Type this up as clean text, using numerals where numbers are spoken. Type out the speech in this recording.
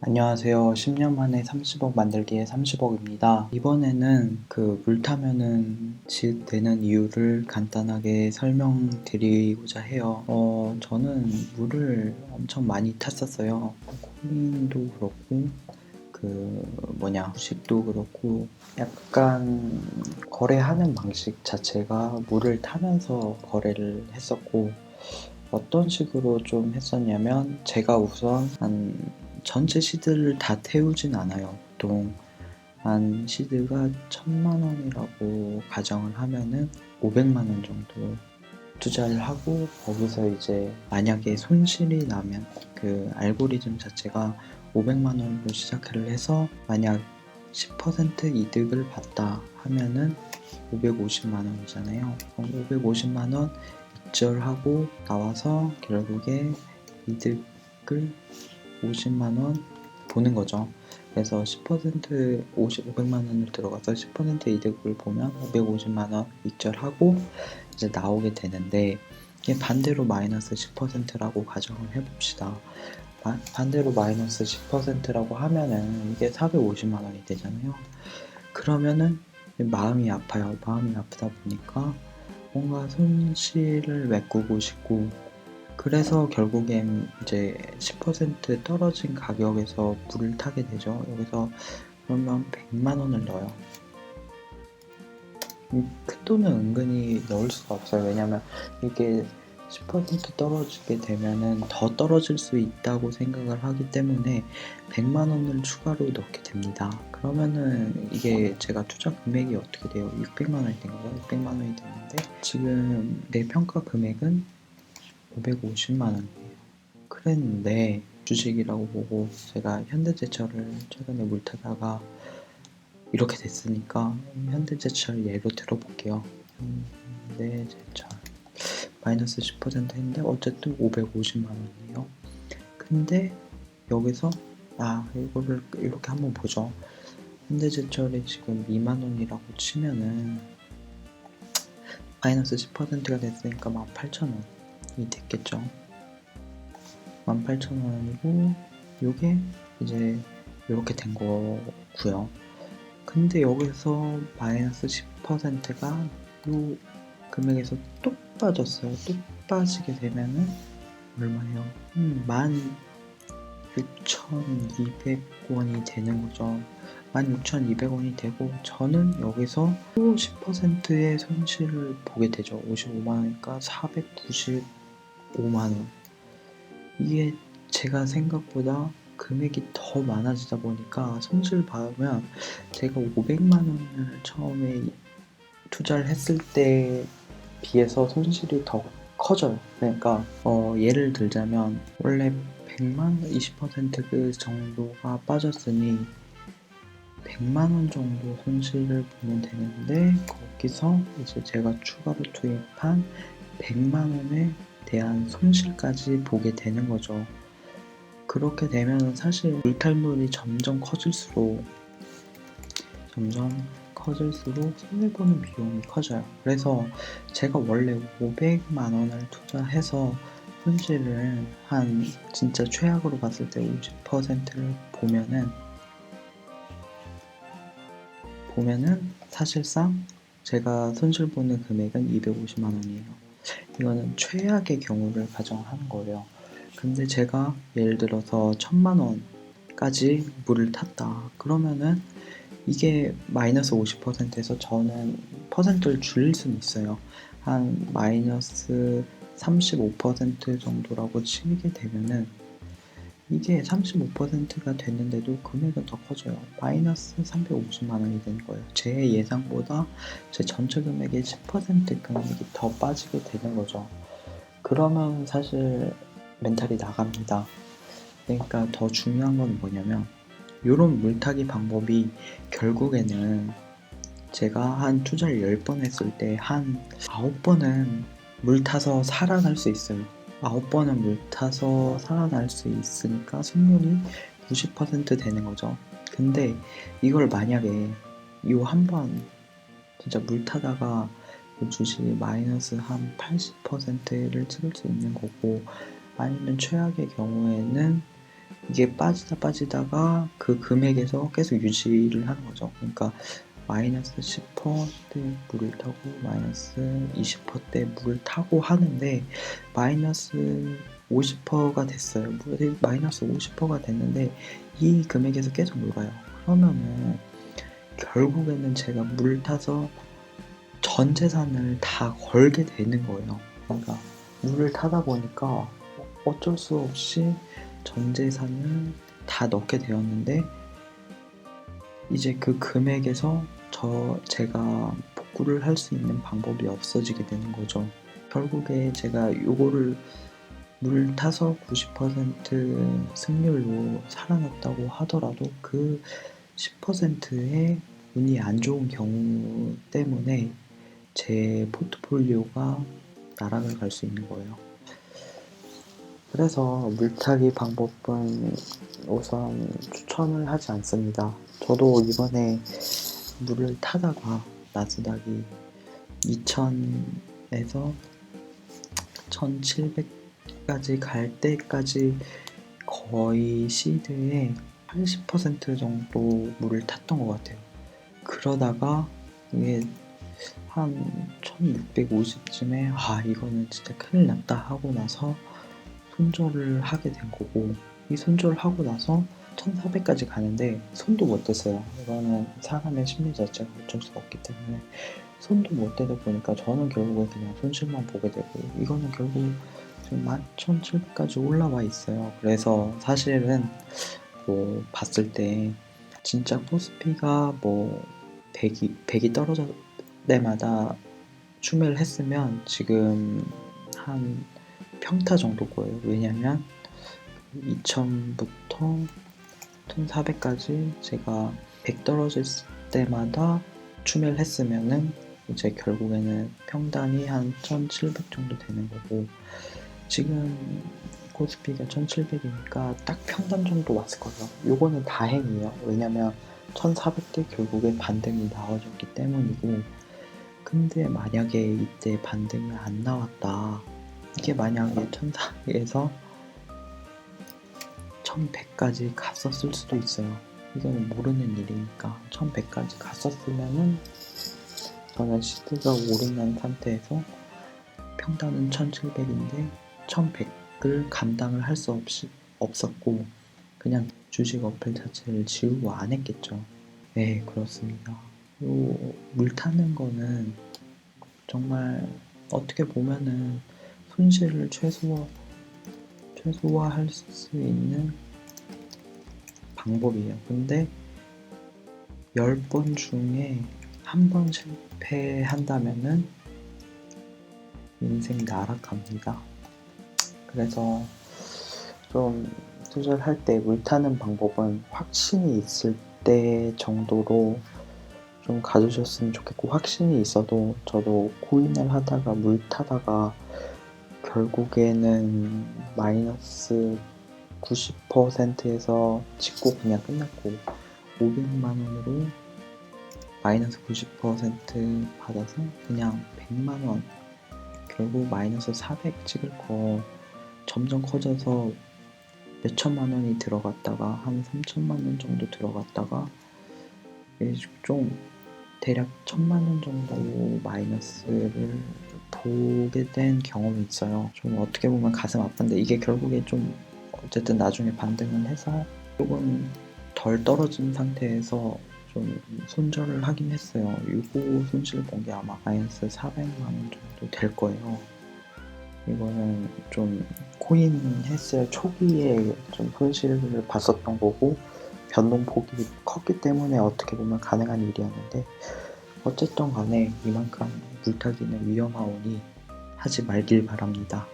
안녕하세요. 10년 만에 30억 만들기의 30억입니다. 이번에는 물 타면은 집 되는 이유를 간단하게 설명드리고자 해요. 저는 물을 엄청 많이 탔었어요. 코인도 그렇고, 주식도 그렇고, 약간 거래하는 방식 자체가 물을 타면서 거래를 했었고, 어떤 식으로 좀 했었냐면, 제가 우선 전체 시드를 다 태우진 않아요. 보통 한 시드가 1000만 원이라고 가정을 하면은 500만 원 정도 투자를 하고, 거기서 이제 만약에 손실이 나면 그 알고리즘 자체가 500만 원으로 시작을 해서 만약 10% 이득을 봤다 하면은 550만 원이잖아요. 550만 원 익절하고 나와서 결국에 이득을 50만 원 보는 거죠. 그래서 10% 500만 원을 들어가서 10% 이득을 보면 550만 원 익절하고 이제 나오게 되는데, 이게 반대로 마이너스 10%라고 가정을 해봅시다. 반대로 마이너스 10%라고 하면은 이게 450만 원이 되잖아요. 그러면은 마음이 아파요. 마음이 아프다 보니까 뭔가 손실을 메꾸고 싶고, 그래서 결국엔 이제 10% 떨어진 가격에서 물을 타게 되죠. 여기서 그러면 100만 원을 넣어요. 큰 돈은 은근히 넣을 수가 없어요. 왜냐면 이게 10% 떨어지게 되면은 더 떨어질 수 있다고 생각을 하기 때문에 100만 원을 추가로 넣게 됩니다. 그러면은 이게 제가 투자 금액이 어떻게 돼요? 600만 원이 된 거죠. 600만 원이 됐는데 지금 내 평가 금액은 550만 원이에요. 그랬는데 주식이라고 보고 제가 현대제철을 최근에 물타다가 이렇게 됐으니까 현대제철 예로 들어볼게요. 현대제철 마이너스 10% 했는데 어쨌든 550만 원이에요. 근데 여기서 이거를 이렇게 한번 보죠. 현대제철이 지금 2만 원이라고 치면은 마이너스 10%가 됐으니까 18,000원이 됐겠죠. 18,000원이고 요게 이제 이렇게 된 거고요. 근데 여기서 마이너스 10%가 요 금액에서 또 빠졌어요. 또 빠지게 되면은 얼마예요? 16,200원이 되는 거죠. 16,200원이 되고, 저는 여기서 또 10%의 손실을 보게 되죠. 55만원이니까 495만원. 이게 제가 생각보다 금액이 더 많아지다 보니까 손실 봐면 제가 500만 원을 처음에 투자를 했을 때 비해서 손실이 더 커져요. 그러니까 예를 들자면 원래 100만 원 20% 정도가 빠졌으니 100만 원 정도 손실을 보면 되는데, 거기서 이제 제가 추가로 투입한 100만 원에 대한 손실까지 보게 되는 거죠. 그렇게 되면 사실 물탈물이 점점 커질수록 손해보는 비용이 커져요. 그래서 제가 원래 500만 원을 투자해서 손실을 한 진짜 최악으로 봤을 때 50%를 보면은 사실상 제가 손실 보는 금액은 250만 원이에요. 이거는 최악의 경우를 가정하는 거예요. 근데 제가 예를 들어서 1000만 원까지 물을 탔다. 그러면은 이게 마이너스 50%에서 저는 퍼센트를 줄일 수는 있어요. 한 마이너스 35% 정도라고 치게 되면은 이게 35%가 됐는데도 금액은 더 커져요. 마이너스 350만 원이 되는 거예요. 제 예상보다 제 전체 금액의 10% 금액이 더 빠지게 되는 거죠. 그러면 사실 멘탈이 나갑니다. 그러니까 더 중요한 건 뭐냐면, 요런 물타기 방법이 결국에는 제가 한 투자를 10번 했을 때 한 9번은 물 타서 살아날 수 있어요. 9번은 물 타서 살아날 수 있으니까 승률이 90% 되는 거죠. 근데 이걸 만약에 요 한 번 진짜 물 타다가 주식이 마이너스 한 80%를 찍을 수 있는 거고, 아니면 최악의 경우에는 이게 빠지다가 그 금액에서 계속 유지를 하는 거죠. 그러니까 마이너스 10%대 물을 타고 마이너스 20%대 물을 타고 하는데 마이너스 50%가 됐어요. 물이 마이너스 50%가 됐는데 이 금액에서 계속 놀아요. 그러면은 결국에는 제가 물을 타서 전 재산을 다 걸게 되는 거예요. 그러니까 물을 타다 보니까 어쩔 수 없이 전 재산을 다 넣게 되었는데 이제 그 금액에서 제가 복구를 할 수 있는 방법이 없어지게 되는 거죠. 결국에 제가 요거를 물 타서 90% 승률로 살아났다고 하더라도 그 10%의 운이 안 좋은 경우 때문에 제 포트폴리오가 나락을 갈 수 있는 거예요. 그래서 물타기 방법은 우선 추천을 하지 않습니다. 저도 이번에 물을 타다가 나스닥이 2000에서 1700까지 갈 때까지 거의 시드의 80% 정도 물을 탔던 것 같아요. 그러다가 이게 한 1650쯤에 이거는 진짜 큰일 났다 하고 나서 손절을 하게 된 거고, 이 손절을 하고 나서 1400까지 가는데 손도 못 댔어요. 이거는 사람의 심리 자체가 어쩔 수가 없기 때문에 손도 못 대다 보니까 저는 결국에 그냥 손실만 보게 되고, 이거는 결국 지금 11,700까지 올라와 있어요. 그래서 사실은 뭐 봤을 때 진짜 코스피가 뭐 100이 떨어질 때마다 추매를 했으면 지금 한 평타 정도 거예요. 왜냐면 2000부터 1400까지 제가 100 떨어질 때마다 추매를 했으면은 이제 결국에는 평단이 한 1700 정도 되는 거고, 지금 코스피가 1700이니까 딱 평단 정도 왔을 거예요. 요거는 다행이에요. 왜냐면 1400대 결국에 반등이 나와줬기 때문이고, 근데 만약에 이때 반등이 안 나왔다, 이게 만약에 1400에서 1100까지 갔었을 수도 있어요. 이거는 모르는 일이니까 1100까지 갔었으면은 저는 시드가 오르는 상태에서 평단은 1700인데 1100을 감당을 할 수 없었고 그냥 주식 어플 자체를 지우고 안 했겠죠. 네, 그렇습니다. 물 타는 거는 정말 어떻게 보면은 손실을 최소화할 수 있는 방법이에요. 근데 10번 중에 한 번 실패한다면은 인생 나락갑니다. 그래서 좀 투자할 때 물 타는 방법은 확신이 있을 때 정도로 좀 가주셨으면 좋겠고, 확신이 있어도 저도 코인을 하다가 물 타다가 결국에는 마이너스 90%에서 찍고 그냥 끝났고, 500만 원으로 마이너스 90% 받아서 그냥 100만 원, 결국 마이너스 400 찍을 거 점점 커져서 몇천만 원이 들어갔다가 한 3천만 원 정도 들어갔다가 좀 대략 1000만 원 정도 마이너스를 보게 된 경험이 있어요. 좀 어떻게 보면 가슴 아픈데, 이게 결국에 좀 어쨌든 나중에 반등을 해서 조금 덜 떨어진 상태에서 좀 손절을 하긴 했어요. 요거 손실 본 게 아마 마이너스 400만 원 정도 될 거예요. 이거는 좀 코인 했을 초기에 좀 손실을 봤었던 거고, 변동폭이 컸기 때문에 어떻게 보면 가능한 일이었는데, 어쨌든 간에 이만큼 물타기는 위험하오니 하지 말길 바랍니다.